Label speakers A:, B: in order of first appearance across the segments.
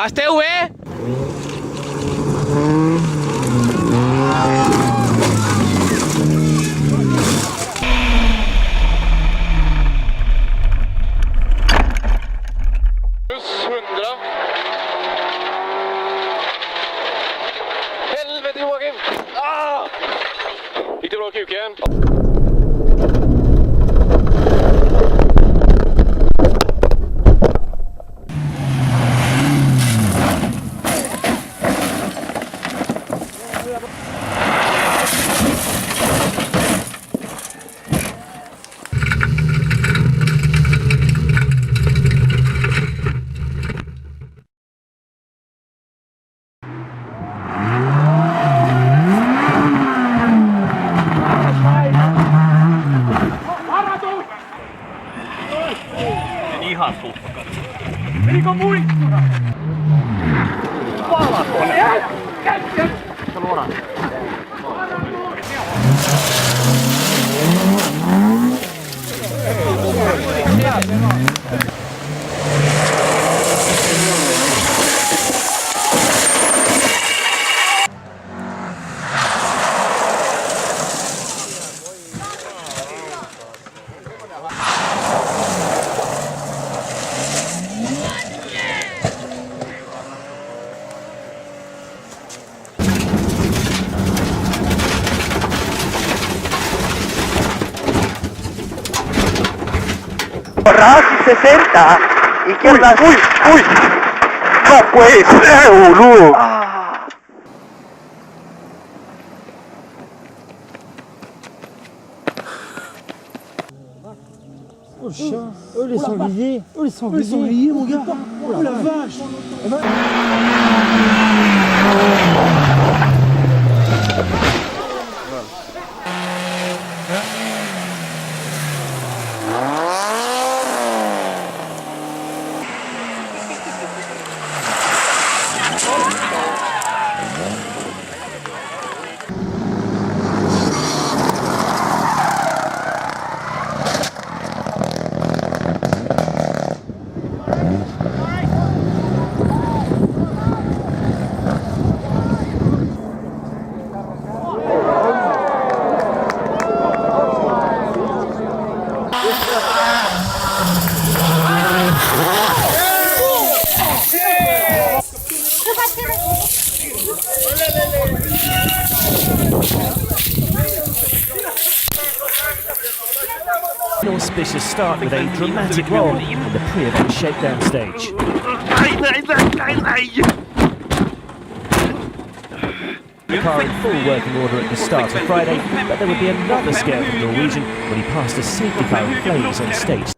A: Hasta V. Helvete Joakim! Ah! Gick det bra kuken?
B: Menikö muikku? Palako? Luodaan.
C: RacingFail 60 izquierda. Uy, no puede ser, boludo.
D: Oh le chien, oh les sangliers, mon gars, oh la vache.
E: An auspicious start with a dramatic roll in the pre-event shakedown stage. The car in full working order at the start of Friday, but there would be another scare from Norwegian when he passed a safety car in flames on stage.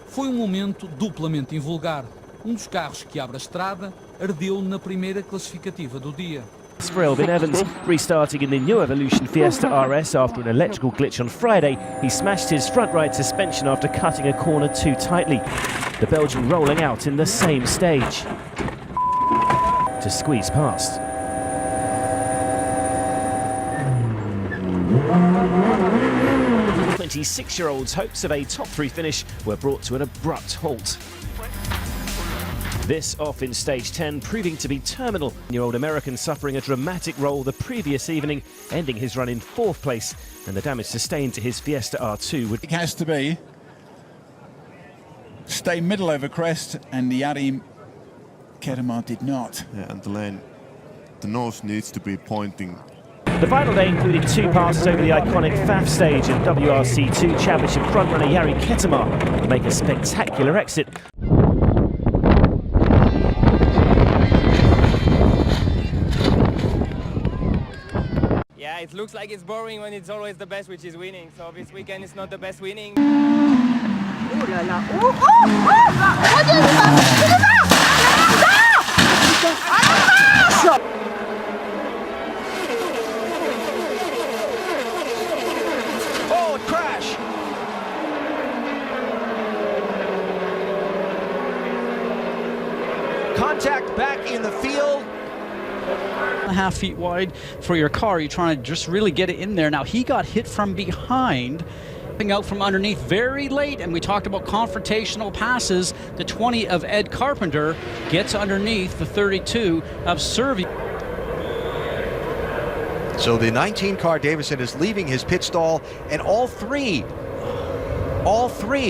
F: Foi momento duplamente invulgar. Dos carros que abre a estrada ardeu na primeira classificativa do dia.
E: For Elvin Evans, restarting in the new Evolution Fiesta RS after an electrical glitch on Friday, he smashed his front right suspension after cutting a corner too tightly. The Belgian rolling out in the same stage to squeeze past. The 26-year-old's hopes of a top-3 finish were brought to an abrupt halt. This off in stage 10, proving to be terminal. Year-old American suffering a dramatic roll the previous evening, ending his run in 4th place, and the damage sustained to his Fiesta R2 would...
G: It has to be stay middle over crest, and the Yarim Kedemar did not.
H: Yeah, and the lane, the nose needs to be pointing.
E: The final day included 2 passes over the iconic FAF stage, and WRC2 Championship frontrunner Jari Ketemar make a spectacular exit.
A: Yeah, it looks like it's boring when it's always the best which is winning. So this weekend is not the best winning.
C: Oh là là.
E: Oh, crash!
I: Contact back in the field.
J: 1.5 feet wide for your car. You're trying to just really get it in there. Now he got hit from behind Out from underneath very late, and we talked about confrontational passes. The 20 of Ed Carpenter gets underneath the 32 of Servi.
I: So the 19 car Davison is leaving his pit stall, and all three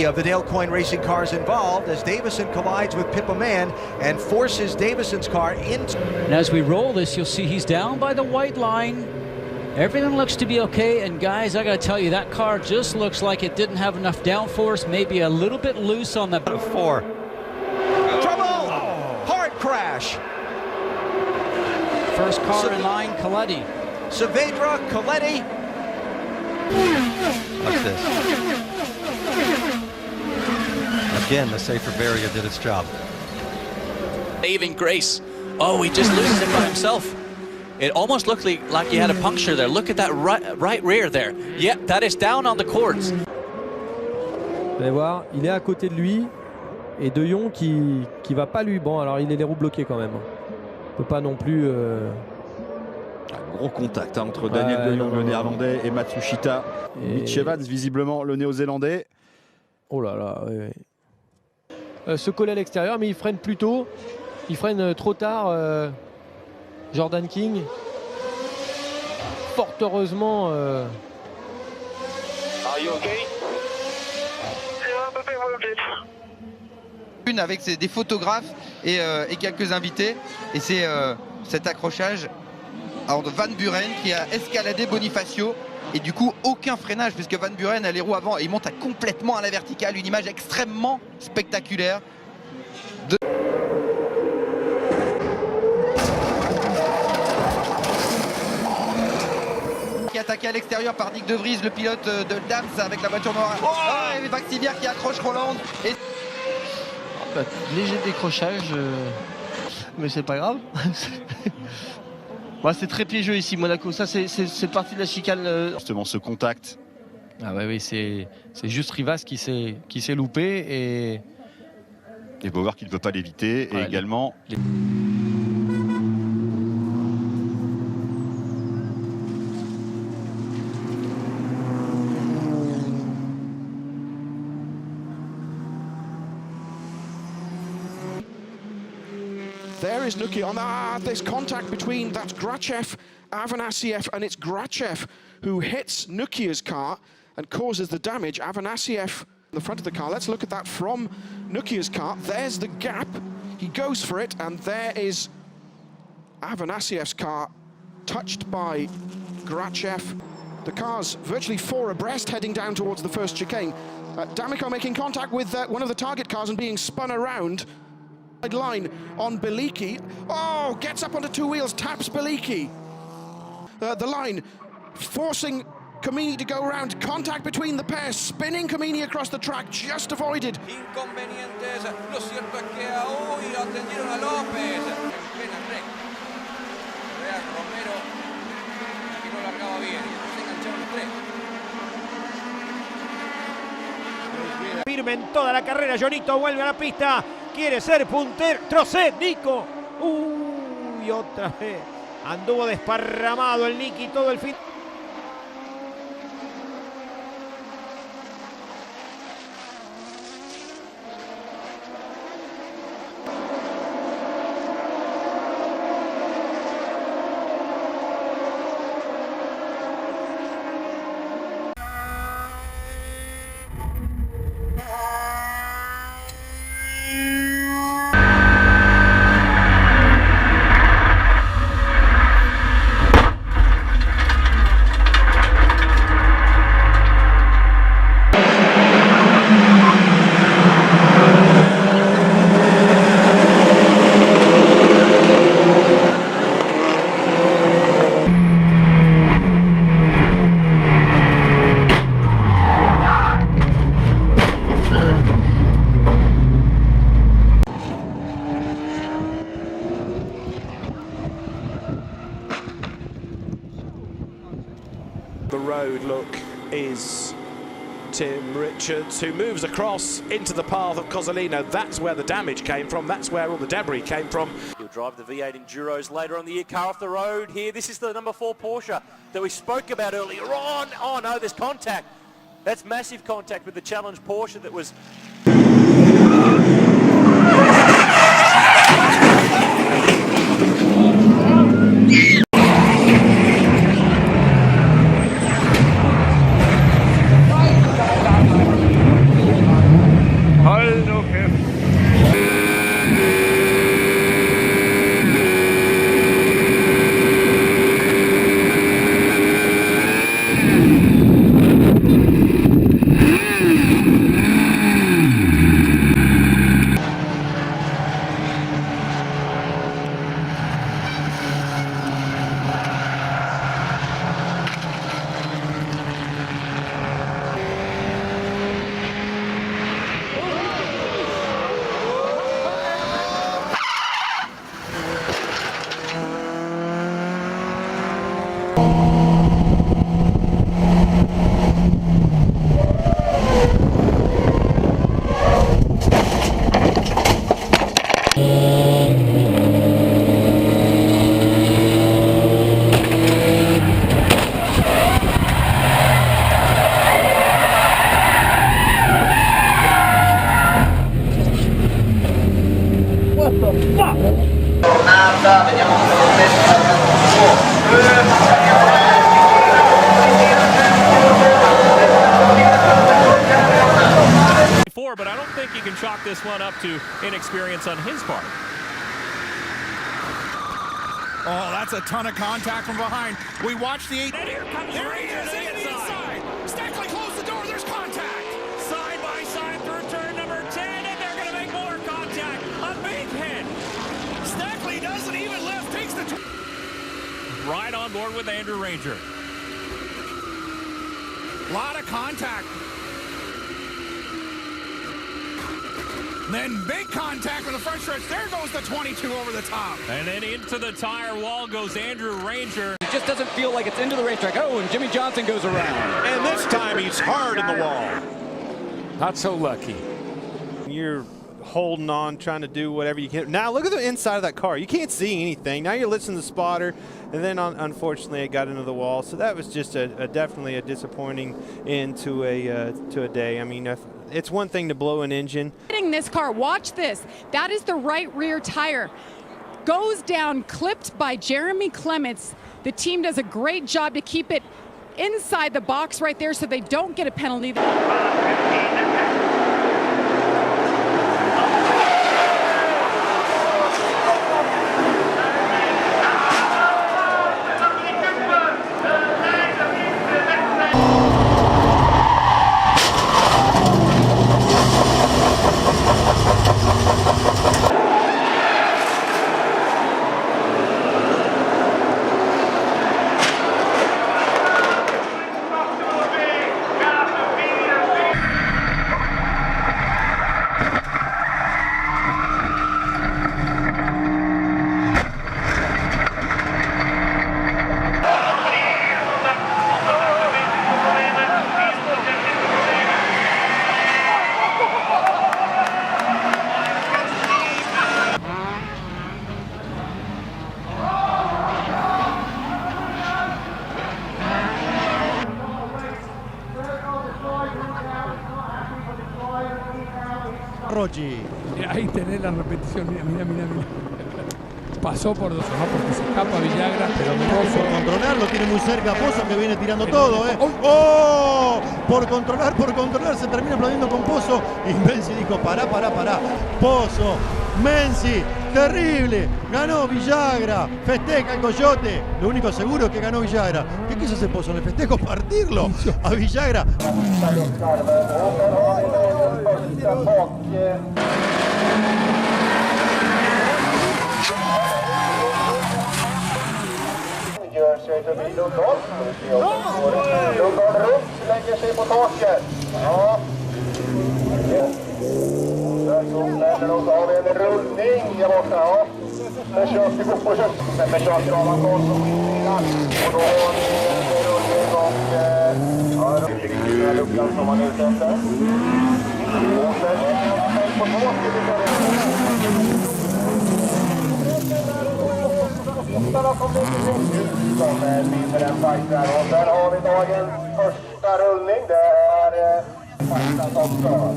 I: of the Dale Coyne Racing cars involved as Davison collides with Pippa Mann and forces Davison's car into...
J: And as we roll this, you'll see he's down by the white line. Everything looks to be okay, and guys, I gotta tell you, that car just looks like it didn't have enough downforce, maybe a little bit loose on the...
I: Four. Trouble! Hard crash!
J: First car in line, Coletti.
I: Saavedra, Coletti.
B: Watch this. Again, the safer barrier did its job.
J: Saving grace. Oh, he just loses it by himself. It almost looked like he had a puncture there. Look at that right rear there. Yep, that is down on the cords.
D: Vous allez voir, il est à côté de lui. Et De Jong qui va pas lui. Bon, alors il est les roues bloquées quand même. Il peut pas non plus...
K: Un gros contact entre Daniel De Jong, le néerlandais, et Matsushita. Mitch Evans, visiblement le néo-zélandais.
D: Oh là là, oui, oui. Se coller à l'extérieur, mais il freine plus tôt. Il freine trop tard. Jordan King. Fort heureusement.
C: Are you okay?
L: Une avec des photographes et quelques invités. Et c'est cet accrochage de Van Buren qui a escaladé Bonifacio. Et du coup, aucun freinage puisque Van Buren a les roues avant et il monte complètement à la verticale. Une image extrêmement spectaculaire. Qui est attaqué à l'extérieur par Nick De Vries, le pilote de Dams avec la voiture noire. Oh, et Max Thivière qui accroche Roland. Et...
M: léger décrochage, mais c'est pas grave. C'est très piégeux ici, Monaco. Ça, c'est parti de la chicane.
K: Justement, ce contact.
M: Ah ouais, oui, c'est juste Rivas qui s'est loupé et
K: il faut voir qu'il ne peut pas l'éviter. Et également...
N: There is Nuki on there's contact between, that's Grachev, Avanasiev, and it's Grachev who hits Nukia's car and causes the damage. Avanasiev in the front of the car. Let's look at that from Nukia's car. There's the gap. He goes for it, and there is Avanasiev's car touched by Grachev. The car's virtually four abreast heading down towards the first chicane. D'Amico making contact with one of the target cars and being spun around. Line on Beliki. Oh, gets up onto two wheels, taps Beliki. The line forcing Comini to go around. Contact between the pair, spinning Comini across the track, just avoided.
O: Inconvenientes, lo cierto es que hoy atendieron a López. En plena recta. Real Romero, que no largaba bien, se engancharon los tres.
P: Firme en toda la carrera, Jonito vuelve a la pista. Quiere ser puntero. Trocet, Nico. Y otra vez. Anduvo desparramado el Nicky todo el fin.
Q: The road, look, is Tim Richards, who moves across into the path of Cozzolino. That's where the damage came from. That's where all the debris came from.
R: He'll drive the V8 Enduros later on the year. Car off the road here. This is the number 4 Porsche that we spoke about earlier on. Oh no, there's contact. That's massive contact with the challenge Porsche that was...
S: But I don't think you can chalk this one up to inexperience on his part.
T: Oh, that's a ton of contact from behind. We watched the 8.
S: And here comes the Ranger to the inside.
T: Stackley, close the door. There's contact.
S: Side by side through turn number 10, and they're going to make more contact. A big hit.
T: Stackley doesn't even lift. Takes the...
S: Right on board with Andrew Ranger.
T: Lot of contact. Then big contact from the front stretch. There goes the 22 over the top.
S: And then into the tire wall goes Andrew Ranger.
U: It just doesn't feel like it's into the racetrack. Oh, and Jimmy Johnson goes around.
Q: And this time he's hard in the wall.
V: Not so lucky. You're holding on, trying to do whatever you can. Now look at the inside of that car. You can't see anything. Now you're listening to the spotter, and then unfortunately it got into the wall. So that was just definitely a disappointing end to a day. I mean, it's one thing to blow an engine.
W: This car, watch this. That is the right rear tire. Goes down, clipped by Jeremy Clements. The team does a great job to keep it inside the box right there so they don't get a penalty.
F: Ahí tenés la repetición, mira. Pasó por dos, ¿no? Porque se escapa Villagra, pero
X: por controlarlo, tiene muy cerca a Pozo que viene tirando todo, ¿eh? ¡Oh! Por controlar, se termina aplaudiendo con Pozo. Y Menzi dijo, pará. Pozo, Menzi, terrible. Ganó Villagra, festeja el Coyote. Lo único seguro es que ganó Villagra. ¿Qué quiso hacer Pozo? ¿Le festejo partirlo a Villagra?
C: Gör sig förbi Lundholm. Lundholm runt, lägger sig på taket. Ja. Där har vi en rullning där borta. Ja. Där körs vi på kört. Men körs Raman Karlsson innan. Och då har vi en rullning och ja, rullning i luckan som man är ute efter. Och sen är det på taket. Som vinner en fight där. Och sen har vi dagens första rullning. Det är som kör.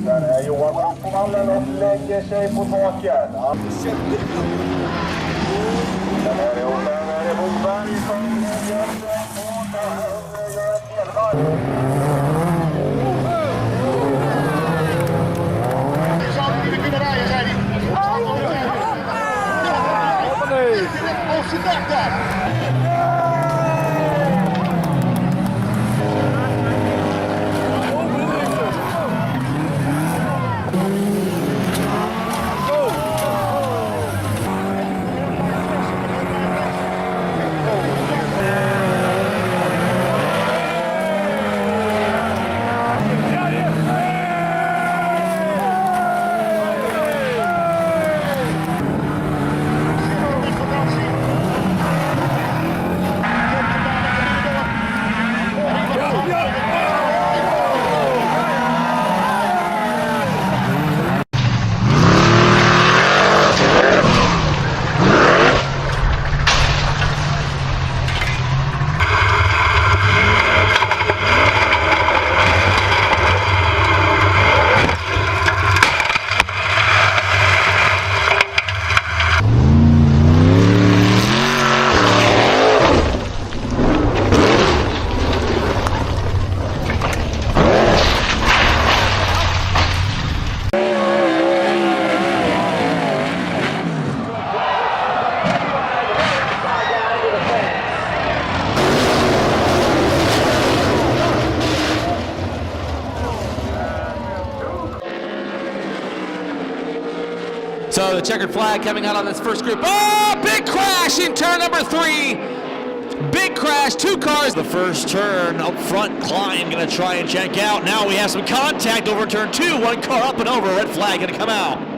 C: Sen är Johan upp på vallen och lägger sig på taket. Sen är det Moberg som gör ett helvarv.
A: So the checkered flag coming out on this first group. Oh, big crash in turn number 3. Big crash, 2 cars. The first turn up front, Klein gonna try and check out. Now we have some contact over turn 2. 1 car up and over, red flag gonna come out.